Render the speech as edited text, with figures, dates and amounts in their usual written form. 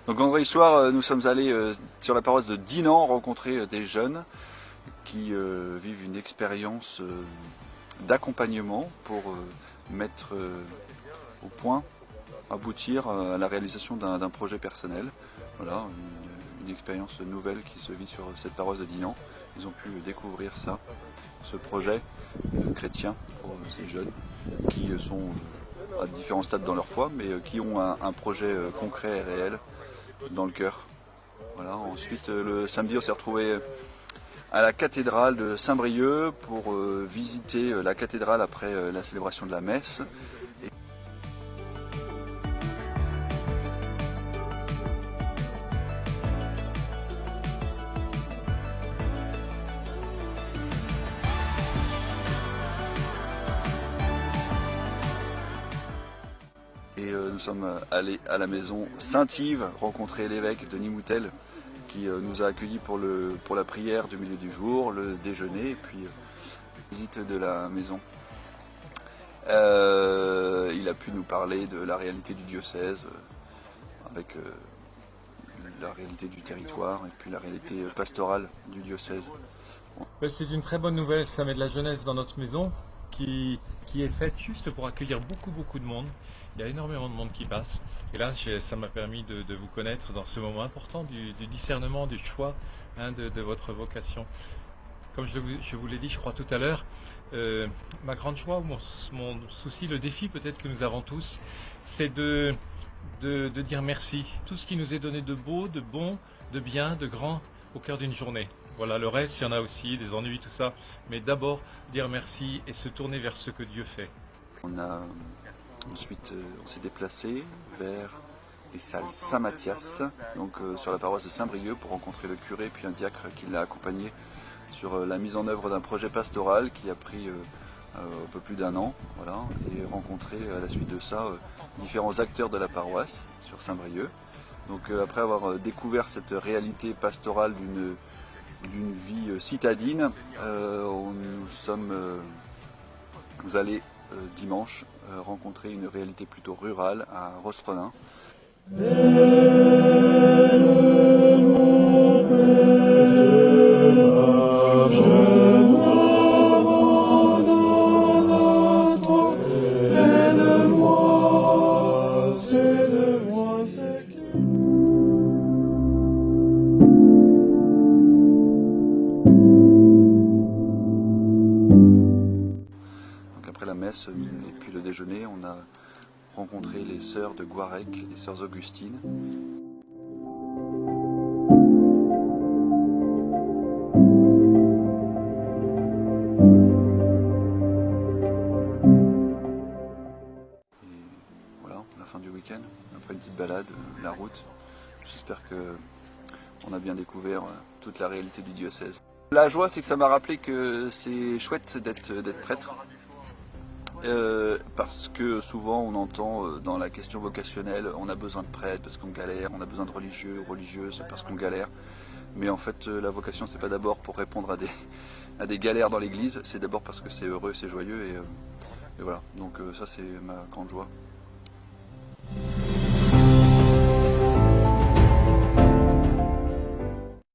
Donc vendredi soir, nous sommes allés sur la paroisse de Dinan rencontrer des jeunes qui vivent une expérience d'accompagnement pour mettre au point, aboutir à la réalisation d'un projet personnel. Voilà, une expérience nouvelle qui se vit sur cette paroisse de Dinan. Ils ont pu découvrir ça, ce projet chrétien pour ces jeunes qui sont à différents stades dans leur foi, mais qui ont un projet concret et réel dans le cœur. Voilà. Ensuite, le samedi, on s'est retrouvé à la cathédrale de Saint-Brieuc pour visiter la cathédrale après la célébration de la messe. Et nous sommes allés à la maison Saint-Yves rencontrer l'évêque Denis Moutel qui nous a accueillis pour la prière du milieu du jour, le déjeuner et puis visite de la maison. Il a pu nous parler de la réalité du diocèse avec la réalité du territoire et puis la réalité pastorale du diocèse. C'est une très bonne nouvelle, ça met de la jeunesse dans notre maison qui est faite juste pour accueillir beaucoup de monde. Il y a énormément de monde qui passe. Et là, ça m'a permis de vous connaître dans ce moment important du discernement, du choix de votre vocation. Comme je vous l'ai dit, je crois tout à l'heure, ma grande joie, mon souci, le défi peut-être que nous avons tous, c'est de dire merci. Tout ce qui nous est donné de beau, de bon, de bien, de grand au cœur d'une journée. Voilà, le reste, il y en a aussi, des ennuis, tout ça. Mais d'abord, dire merci et se tourner vers ce que Dieu fait. Ensuite, on s'est déplacé vers les salles Saint-Mathias, donc sur la paroisse de Saint-Brieuc, pour rencontrer le curé puis un diacre qui l'a accompagné sur la mise en œuvre d'un projet pastoral qui a pris un peu plus d'un an, voilà, et rencontrer à la suite de ça différents acteurs de la paroisse sur Saint-Brieuc. Donc après avoir découvert cette réalité pastorale d'une vie citadine, nous sommes allés dimanche rencontrer une réalité plutôt rurale à Rostrenain. Après la messe et puis le déjeuner, on a rencontré les sœurs de Guarec, les sœurs Augustines. Et voilà, la fin du week-end, après une petite balade, la route. J'espère qu'on a bien découvert toute la réalité du diocèse. La joie, c'est que ça m'a rappelé que c'est chouette d'être prêtre. Parce que souvent on entend dans la question vocationnelle on a besoin de prêtres parce qu'on galère, on a besoin de religieux ou religieuses parce qu'on galère. Mais en fait la vocation c'est pas d'abord pour répondre à des galères dans l'église, c'est d'abord parce que c'est heureux, c'est joyeux et voilà. Donc ça c'est ma grande joie.